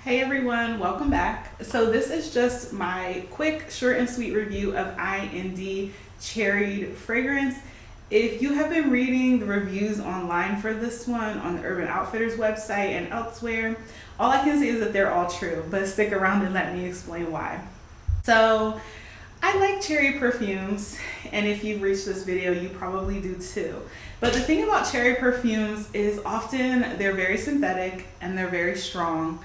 Hey everyone, welcome back. So this is just my quick, short and sweet review of IND Cherried fragrance. If you have been reading the reviews online for this one on the Urban Outfitters website and elsewhere, all I can say is that they're all true, but stick around and let me explain why. So I like Cherried perfumes, and if you've reached this video, you probably do too. But the thing about Cherried perfumes is often they're very synthetic and they're very strong.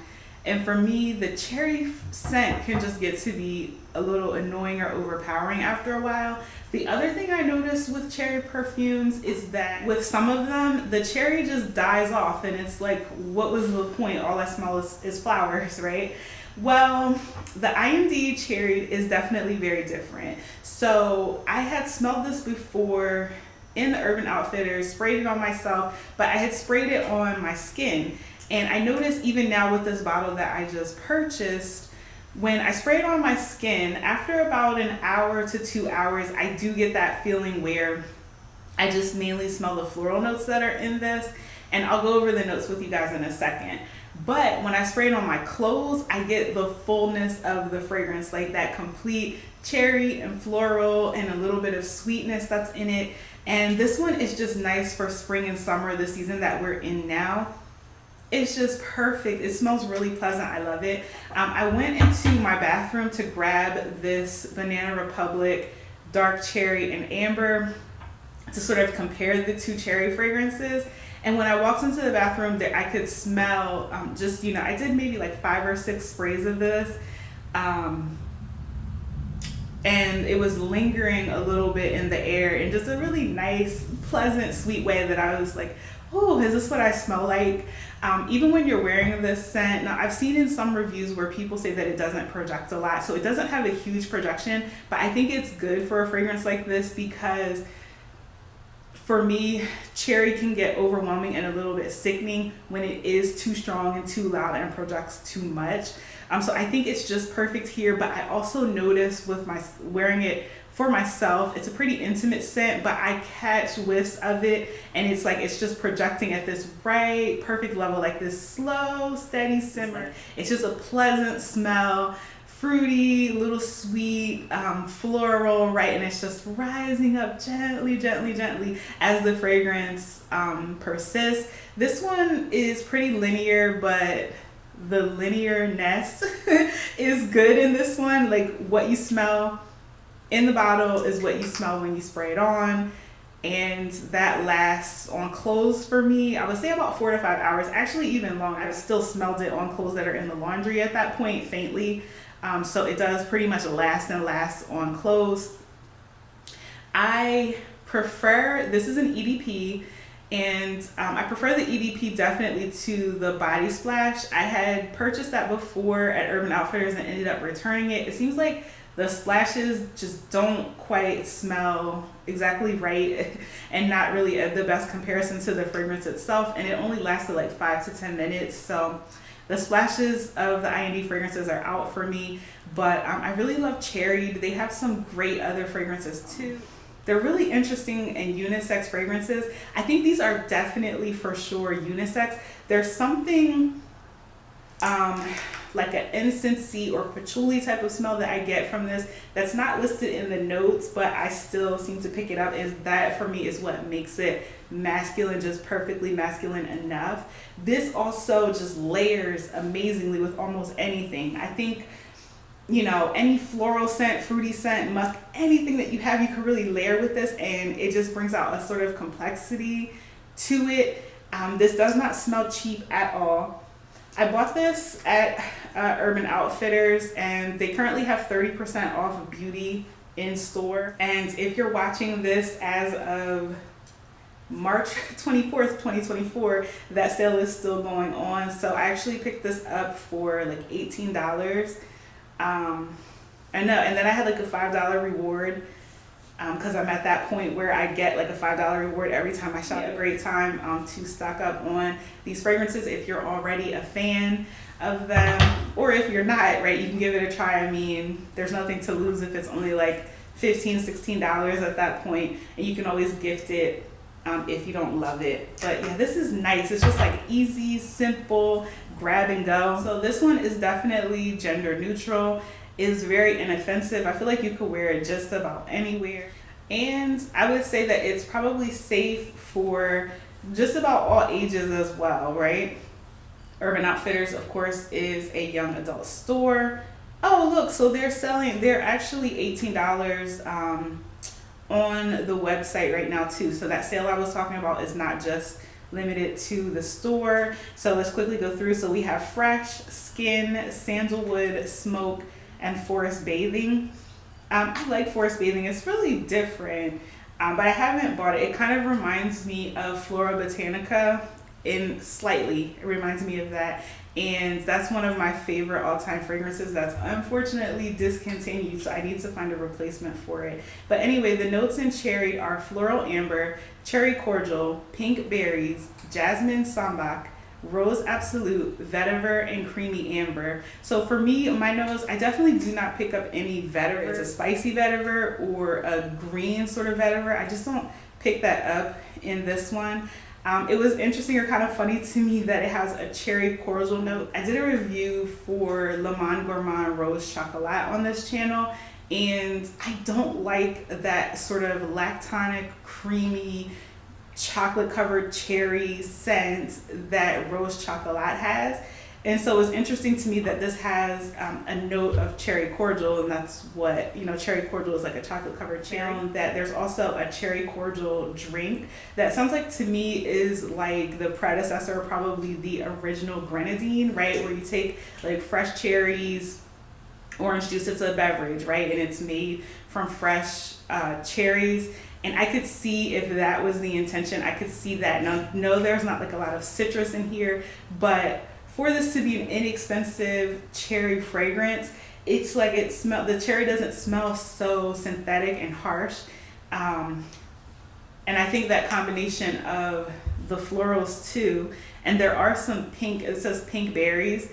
And for me, the cherry scent can just get to be a little annoying or overpowering after a while. The other thing I noticed with cherry perfumes is that with some of them, the cherry just dies off and it's like, what was the point? All I smell is flowers, right? Well, the IND Cherried is definitely very different. So I had smelled this before in the Urban Outfitters, sprayed it on myself, but I had sprayed it on my skin. And I noticed even now with this bottle that I just purchased, when I spray it on my skin, after about an hour to 2 hours, I do get that feeling where I just mainly smell the floral notes that are in this. And I'll go over the notes with you guys in a second. But when I spray it on my clothes, I get the fullness of the fragrance, like that complete cherry and floral and a little bit of sweetness that's in it. And this one is just nice for spring and summer, the season that we're in now. It's just perfect. It smells really pleasant. I love it. I went into my bathroom to grab this Banana Republic Dark Cherry and Amber to sort of compare the two cherry fragrances. And when I walked into the bathroom, I could smell just, I did maybe like 5 or 6 sprays of this. And it was lingering a little bit in the air in just a really nice, pleasant, sweet way that I was like, oh, is this what I smell like? Even when you're wearing this scent, now I've seen in some reviews where people say that it doesn't project a lot. So it doesn't have a huge projection, but I think it's good for a fragrance like this because for me, cherry can get overwhelming and a little bit sickening when it is too strong and too loud and projects too much. So I think it's just perfect here, but I also noticed with my wearing it for myself, it's a pretty intimate scent, but I catch whiffs of it and it's like it's just projecting at this right perfect level, like this slow, steady simmer. It's just a pleasant smell, fruity, little sweet, floral, right? And it's just rising up gently, gently, gently as the fragrance persists. This one is pretty linear, but the linearness is good in this one. Like what you smell in the bottle is what you smell when you spray it on, and that lasts on clothes for me, I would say about 4 to 5 hours, actually even longer. I've still smelled it on clothes that are in the laundry at that point, faintly. So it does pretty much last on clothes. I prefer, this is an EDP, and I prefer the EDP definitely to the Body Splash. I had purchased that before at Urban Outfitters and ended up returning it. It seems like the splashes just don't quite smell exactly right and not really the best comparison to the fragrance itself. And it only lasted like 5 to 10 minutes. So the splashes of the IND fragrances are out for me. But I really love Cherried. They have some great other fragrances too. They're really interesting and unisex fragrances. I think these are definitely for sure unisex. There's something like an incensey or patchouli type of smell that I get from this that's not listed in the notes, but I still seem to pick it up. Is that for me is what makes it masculine, just perfectly masculine enough. This also just layers amazingly with almost anything. I think, any floral scent, fruity scent, musk, anything that you have, you can really layer with this, and it just brings out a sort of complexity to it. This does not smell cheap at all. I bought this at Urban Outfitters, and they currently have 30% off beauty in store. And if you're watching this as of March 24th, 2024, that sale is still going on. So I actually picked this up for like $18. I know, and then I had like a $5 reward because I'm at that point where I get like a $5 reward every time I shop. A great time to stock up on these fragrances if you're already a fan of them, or if you're not, right, you can give it a try. I mean, there's nothing to lose if it's only like $15, $16 at that point, and you can always gift it if you don't love it. But yeah, this is nice. It's just like easy, simple, grab and go. So this one is definitely gender neutral, is very inoffensive. I feel like you could wear it just about anywhere. And I would say that it's probably safe for just about all ages as well, right? Urban Outfitters, of course, is a young adult store. Oh, look, so they're actually $18 on the website right now too. So that sale I was talking about is not just limited to the store. So let's quickly go through. So we have Fresh, Skin, Sandalwood, Smoke, and Forest Bathing. I like Forest Bathing. It's really different, but I haven't bought it. It kind of reminds me of Flora Botanica in slightly. It reminds me of that. And that's one of my favorite all-time fragrances that's unfortunately discontinued, so I need to find a replacement for it. But anyway, the notes in Cherried are floral amber, cherry cordial, pink berries, jasmine sambac, rose absolute, vetiver, and creamy amber. So for me, my nose, I definitely do not pick up any vetiver. It's a spicy vetiver or a green sort of vetiver. I just don't pick that up in this one. It was interesting or kind of funny to me that it has a cherry cordial note. I did a review for Le Monde Gourmand Rose Chocolat on this channel, and I don't like that sort of lactonic, creamy, chocolate covered cherry scent that Rose Chocolat has. And so it's interesting to me that this has a note of cherry cordial, and that's what, cherry cordial is like a chocolate covered cherry. That there's also a cherry cordial drink that sounds like to me is like the predecessor, probably the original grenadine, right? Where you take like fresh cherries, orange juice, it's a beverage, right? And it's made from fresh cherries. And I could see if that was the intention, I could see that. Now, no, there's not like a lot of citrus in here, but for this to be an inexpensive cherry fragrance, it's like the cherry doesn't smell so synthetic and harsh. And I think that combination of the florals too, and there are some pink, it says pink berries.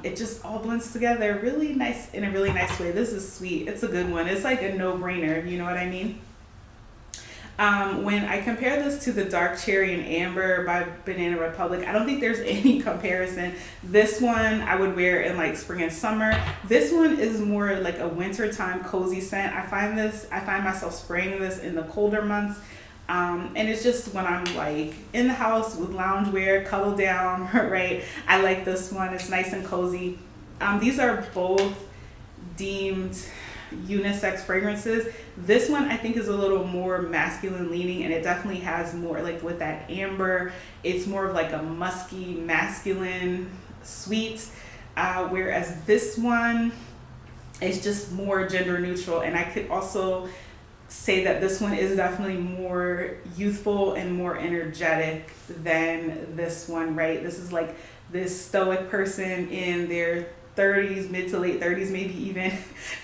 It just all blends together really nice, in a really nice way. This is sweet. It's a good one. It's like a no-brainer, you know what I mean? When I compare this to the Dark Cherry and Amber by Banana Republic, I don't think there's any comparison. This one I would wear in like spring and summer. This one is more like a wintertime cozy scent. I find myself spraying this in the colder months. And it's just when I'm like in the house with loungewear, cuddle down, right? I like this one. It's nice and cozy. These are both deemed unisex fragrances. This one I think is a little more masculine leaning, and it definitely has more like with that amber, it's more of like a musky masculine sweet, whereas this one is just more gender neutral. And I could also say that this one is definitely more youthful and more energetic than this one, right? This is like this stoic person in their 30s, mid to late 30s, maybe even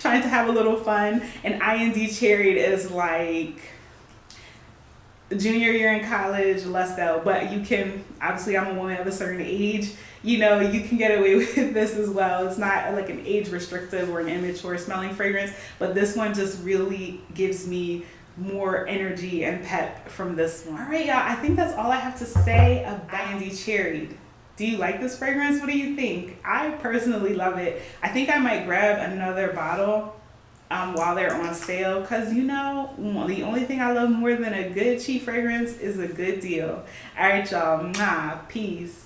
trying to have a little fun. And IND Cherried is like junior year in college, Lustel. But you can, obviously I'm a woman of a certain age, you can get away with this as well. It's not like an age restrictive or an immature smelling fragrance, but this one just really gives me more energy and pep from this one. All right, y'all, I think that's all I have to say about IND Cherried. Do you like this fragrance? What do you think? I personally love it. I think I might grab another bottle while they're on sale, because the only thing I love more than a good cheap fragrance is a good deal. All right, y'all, peace.